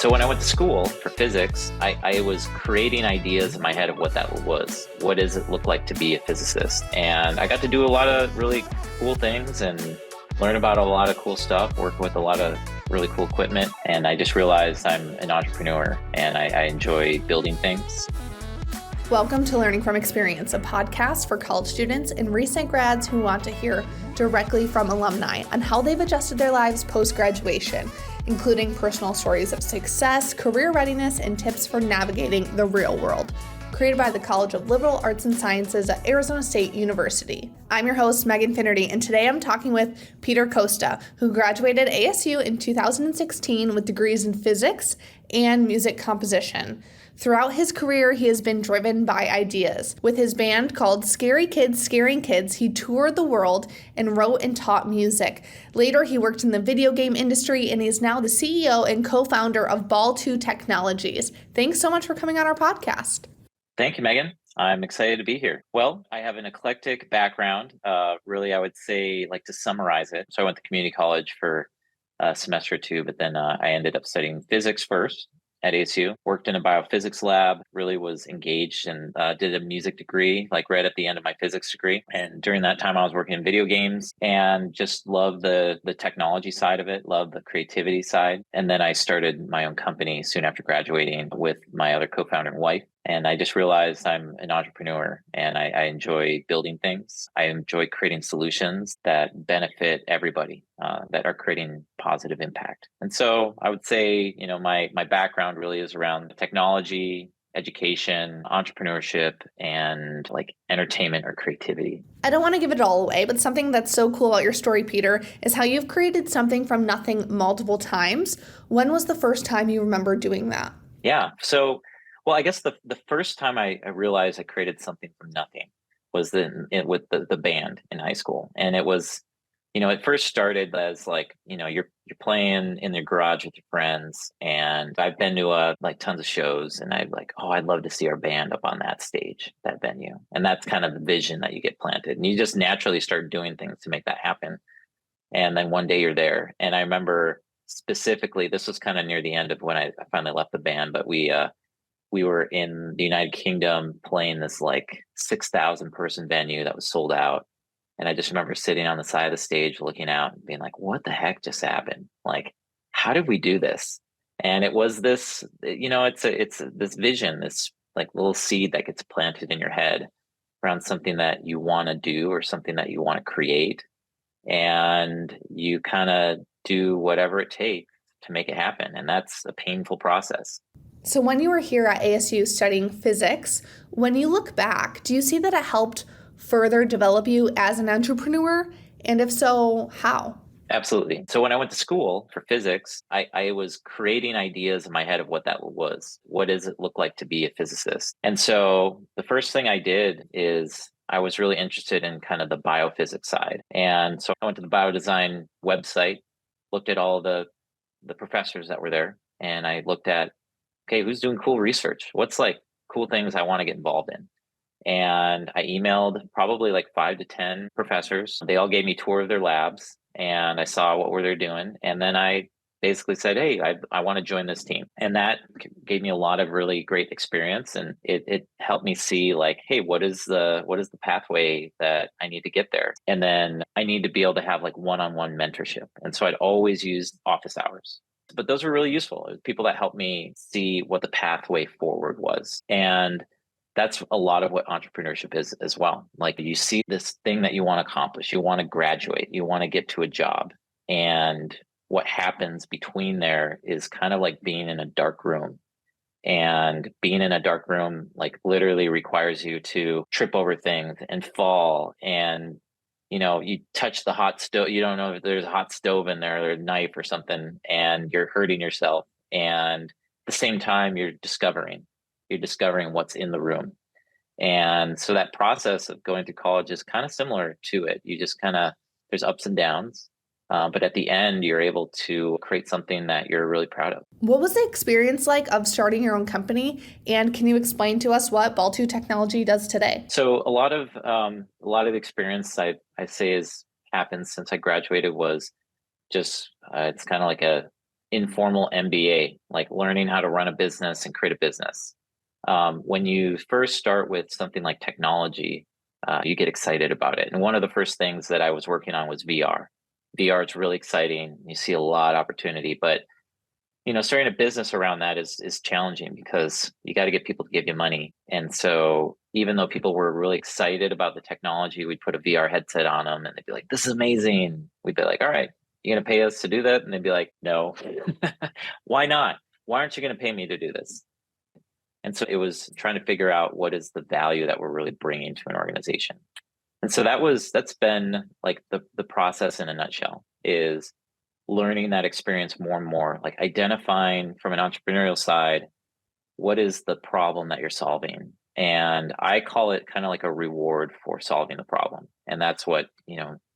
So when I went to school for physics, I was creating ideas in my head of what that was. What does it look like to be a physicist? And I got to do a lot of really cool things and learn about a lot of cool stuff, work with a lot of really cool equipment. And I just realized I'm an entrepreneur and I enjoy building things. Welcome to Learning from Experience, a podcast for college students and recent grads who want to hear directly from alumni on how they've adjusted their lives post-graduation, including personal stories of success, career readiness, and tips for navigating the real world. Created by the College of Liberal Arts and Sciences at Arizona State University. I'm your host, Megan Finnerty, and today I'm talking with Peter Costa, who graduated ASU in 2016 with degrees in physics and music composition. Throughout his career, he has been driven by ideas. With his band called Scary Kids Scaring Kids, he toured the world and wrote and taught music. Later, he worked in the video game industry and is now the CEO and co-founder of Ball2 Technologies. Thanks so much for coming on our podcast. Thank you, Megan. I'm excited to be here. Well, I have an eclectic background. Really, I would say, like to summarize it. So I went to community college for a semester or two, but then I ended up studying physics first at ASU, worked in a biophysics lab, really was engaged and did a music degree, like right at the end of my physics degree. And during that time, I was working in video games and just loved the technology side of it, loved the creativity side. And then I started my own company soon after graduating with my other co-founder and wife. And I just realized I'm an entrepreneur and I enjoy building things. I enjoy creating solutions that benefit everybody, that are creating positive impact. And so I would say, my background really is around technology, education, entrepreneurship, and like entertainment or creativity. I don't want to give it all away, but something that's so cool about your story, Peter, is how you've created something from nothing multiple times. When was the first time you remember doing that? Yeah. Well, I guess the first time I realized I created something from nothing was with the band in high school. And it was, it first started as like, you're playing in your garage with your friends. And I've been to like tons of shows and I'd like, oh, I'd love to see our band up on that stage, that venue. And that's kind of the vision that you get planted. And you just naturally start doing things to make that happen. And then one day you're there. And I remember specifically, this was kind of near the end of when I finally left the band, but we were in the United Kingdom playing this like 6,000 person venue that was sold out. And I just remember sitting on the side of the stage looking out and being like, what the heck just happened? Like, how did we do this? And it was this, it's this vision, this like little seed that gets planted in your head around something that you want to do or something that you want to create. And you kind of do whatever it takes to make it happen. And that's a painful process. So when you were here at ASU studying physics, when you look back, do you see that it helped further develop you as an entrepreneur? And if so, how? Absolutely. So when I went to school for physics, I was creating ideas in my head of what that was. What does it look like to be a physicist? And so the first thing I did is I was really interested in kind of the biophysics side. And so I went to the biodesign website, looked at all the professors that were there, and I looked at, okay, who's doing cool research? What's like cool things I want to get involved in? And I emailed probably like 5 to 10 professors. They all gave me a tour of their labs and I saw what were they doing. And then I basically said, hey, I want to join this team. And that gave me a lot of really great experience. And it helped me see like, hey, what is the pathway that I need to get there? And then I need to be able to have like one-on-one mentorship. And so I'd always use office hours. But those were really useful. It was people that helped me see what the pathway forward was. And that's a lot of what entrepreneurship is as well. Like you see this thing that you want to accomplish, you want to graduate, you want to get to a job. And what happens between there is kind of like being in a dark room. And being in a dark room, like literally requires you to trip over things and fall and you touch the hot stove, you don't know if there's a hot stove in there or a knife or something, and you're hurting yourself. And at the same time, you're discovering what's in the room. And so that process of going through college is kind of similar to it. You just there's ups and downs. But at the end, you're able to create something that you're really proud of. What was the experience like of starting your own company? And can you explain to us what Ball2 Technology does today? So a lot of the experience I say has happened since I graduated was just it's kind of like informal MBA, like learning how to run a business and create a business. When you first start with something like technology, you get excited about it. And one of the first things that I was working on was VR. VR is really exciting. You see a lot of opportunity, but starting a business around that is challenging because you got to get people to give you money. And so even though people were really excited about the technology, we'd put a VR headset on them and they'd be like, "This is amazing." We'd be like, "All right, you gonna pay us to do that?" And they'd be like, "No." Why not? Why aren't you gonna pay me to do this? And so it was trying to figure out what is the value that we're really bringing to an organization. And so that's been like the process in a nutshell, is learning that experience more and more, like identifying from an entrepreneurial side, what is the problem that you're solving? And I call it kind of like a reward for solving the problem. And that's what,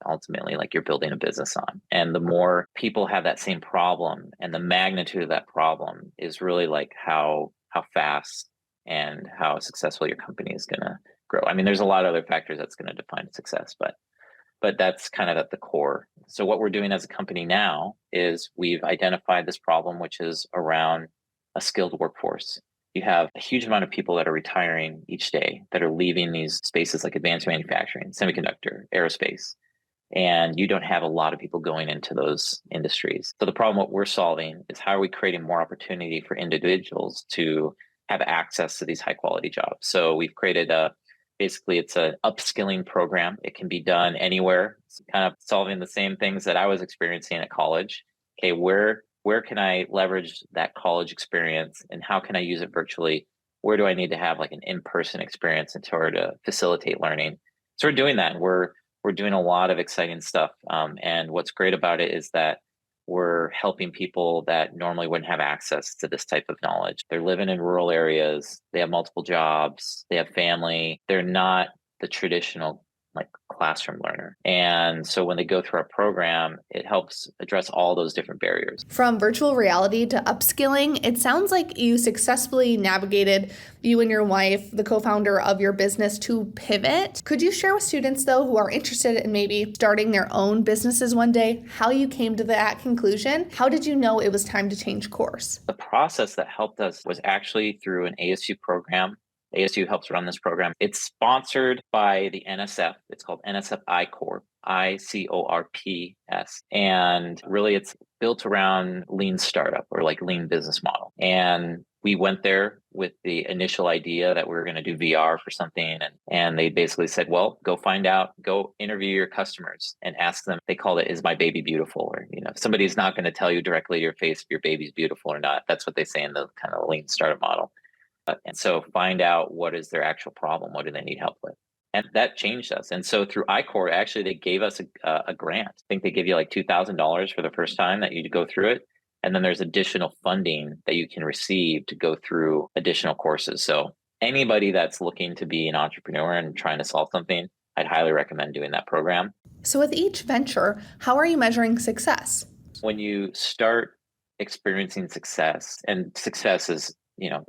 ultimately like you're building a business on. And the more people have that same problem and the magnitude of that problem is really like how fast and how successful your company is going to grow. I mean, there's a lot of other factors that's going to define success, but that's kind of at the core. So what we're doing as a company now is we've identified this problem, which is around a skilled workforce. You have a huge amount of people that are retiring each day that are leaving these spaces like advanced manufacturing, semiconductor, aerospace, and you don't have a lot of people going into those industries. So the problem what we're solving is how are we creating more opportunity for individuals to have access to these high quality jobs. So we've created basically it's an upskilling program. It can be done anywhere. It's kind of solving the same things that I was experiencing at college. Okay, where can I leverage that college experience and how can I use it virtually? Where do I need to have like an in-person experience in order to facilitate learning? So we're doing that. We're doing a lot of exciting stuff. And what's great about it is that we're helping people that normally wouldn't have access to this type of knowledge. They're living in rural areas. They have multiple jobs. They have family. They're not the traditional like classroom learner. And so when they go through our program, it helps address all those different barriers. From virtual reality to upskilling, it sounds like you successfully navigated, you and your wife, the co-founder of your business, to pivot. Could you share with students, though, who are interested in maybe starting their own businesses one day, how you came to that conclusion? How did you know it was time to change course? The process that helped us was actually through an ASU program. ASU helps run this program. It's sponsored by the NSF. It's called NSF I-Corp, ICORPS. And really it's built around lean startup or like lean business model. And we went there with the initial idea that we were going to do VR for something. And they basically said, well, go find out, go interview your customers and ask them. They called it, "Is my baby beautiful?" Or, somebody's not going to tell you directly to your face if your baby's beautiful or not. That's what they say in the kind of lean startup model. And so find out what is their actual problem. What do they need help with? And that changed us. And so through I-Corps, actually, they gave us a grant. I think they give you like $2,000 for the first time that you go through it. And then there's additional funding that you can receive to go through additional courses. So anybody that's looking to be an entrepreneur and trying to solve something, I'd highly recommend doing that program. So with each venture, how are you measuring success? When you start experiencing success, and success is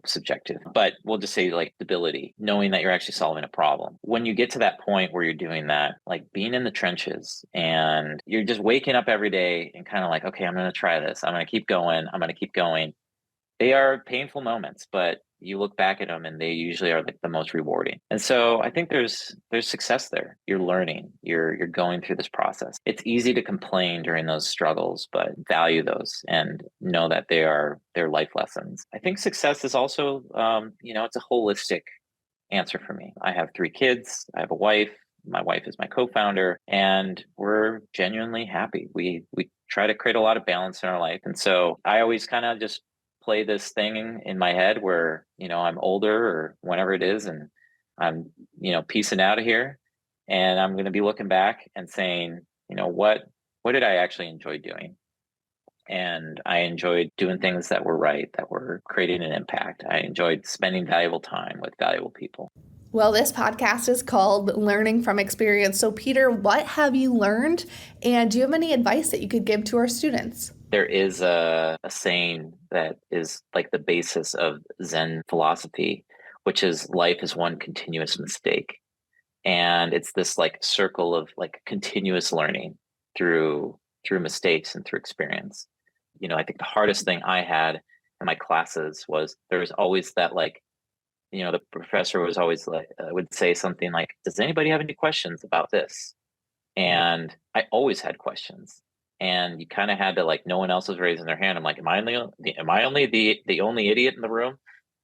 subjective, but we'll just say like stability, knowing that you're actually solving a problem. When you get to that point where you're doing that, like being in the trenches and you're just waking up every day and kind of like, okay, I'm going to try this. I'm going to keep going. I'm going to keep going. They are painful moments, but you look back at them and they usually are like the most rewarding. And so I think there's success there. You're learning, you're going through this process. It's easy to complain during those struggles, but value those and know that they're life lessons. I think success is also, it's a holistic answer for me. I have 3 kids. I have a wife. My wife is my co-founder, and we're genuinely happy. We try to create a lot of balance in our life. And so I always kind of just play this thing in my head where, I'm older or whenever it is, and I'm, piecing out of here. And I'm going to be looking back and saying, what did I actually enjoy doing? And I enjoyed doing things that were right, that were creating an impact. I enjoyed spending valuable time with valuable people. Well, this podcast is called Learning from Experience. So Peter, what have you learned? And do you have any advice that you could give to our students? There is a saying that is like the basis of Zen philosophy, which is life is one continuous mistake. And it's this like circle of like continuous learning through mistakes and through experience. I think the hardest thing I had in my classes was there was always that the professor was always would say something like, does anybody have any questions about this? And I always had questions. And you kind of had to no one else was raising their hand. I'm like, am I only the only idiot in the room?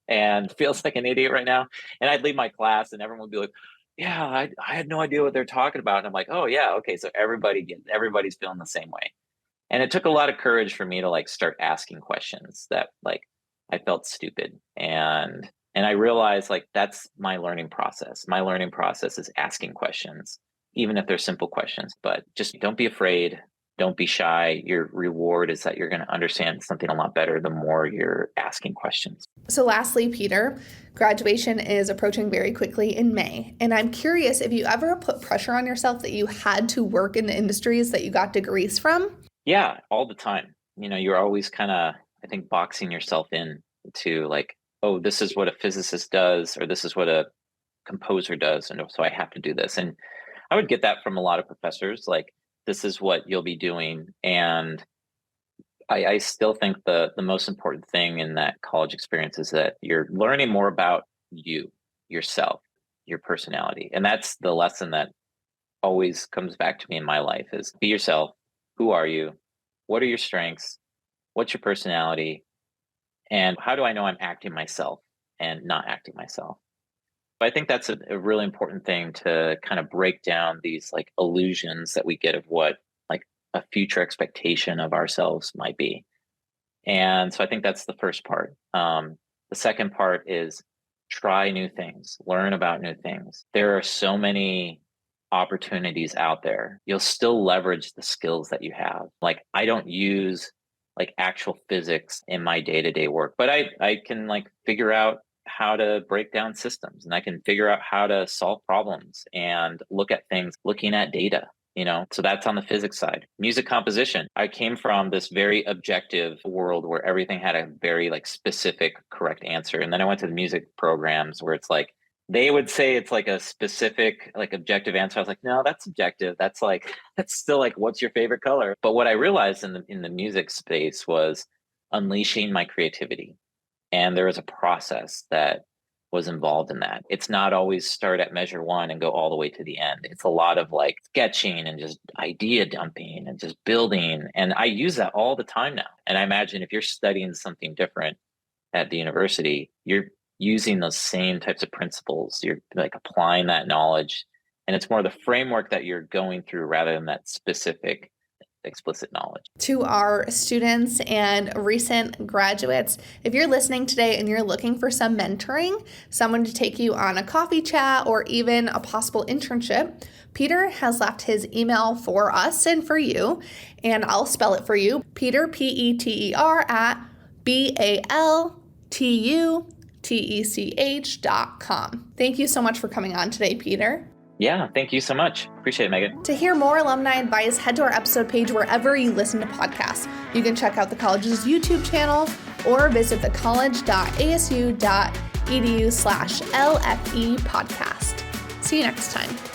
And feels like an idiot right now. And I'd leave my class and everyone would be like, yeah, I had no idea what they're talking about. And I'm like, oh yeah, okay. So everybody's feeling the same way. And it took a lot of courage for me to start asking questions that I felt stupid. And I realized that's my learning process. My learning process is asking questions, even if they're simple questions. But just don't be afraid. Don't be shy. Your reward is that you're going to understand something a lot better the more you're asking questions. So lastly, Peter, graduation is approaching very quickly in May. And I'm curious if you ever put pressure on yourself that you had to work in the industries that you got degrees from? Yeah, all the time. You're always kind of, I think, boxing yourself in to oh, this is what a physicist does, or this is what a composer does. And so I have to do this. And I would get that from a lot of professors, this is what you'll be doing. And I still think the most important thing in that college experience is that you're learning more about yourself, your personality. And that's the lesson that always comes back to me in my life is be yourself. Who are you? What are your strengths? What's your personality? And how do I know I'm acting myself and not acting myself? But I think that's a really important thing to kind of break down these illusions that we get of what a future expectation of ourselves might be. And so I think that's the first part. The second part is try new things, learn about new things. There are so many opportunities out there. You'll still leverage the skills that you have. I don't use actual physics in my day-to-day work, but I can figure out how to break down systems, and I can figure out how to solve problems and look at things, looking at data. So that's on the physics side. Music composition. I came from this very objective world where everything had a very specific correct answer. And then I went to the music programs where it's they would say it's a specific objective answer. I was like, no, that's subjective. That's that's still what's your favorite color? But what I realized in the music space was unleashing my creativity. And there was a process that was involved in that. It's not always start at measure one and go all the way to the end. It's a lot of sketching and just idea dumping and just building. And I use that all the time now. And I imagine if you're studying something different at the university, you're using those same types of principles. You're applying that knowledge. And it's more the framework that you're going through rather than that specific explicit knowledge. To our students and recent graduates, if you're listening today and you're looking for some mentoring, someone to take you on a coffee chat or even a possible internship, Peter has left his email for us and for you, and I'll spell it for you. Peter, Peter at baltutech.com. Thank you so much for coming on today, Peter. Yeah, thank you so much. Appreciate it, Megan. To hear more alumni advice, head to our episode page wherever you listen to podcasts. You can check out the college's YouTube channel or visit thecollege.asu.edu/LFE podcast. See you next time.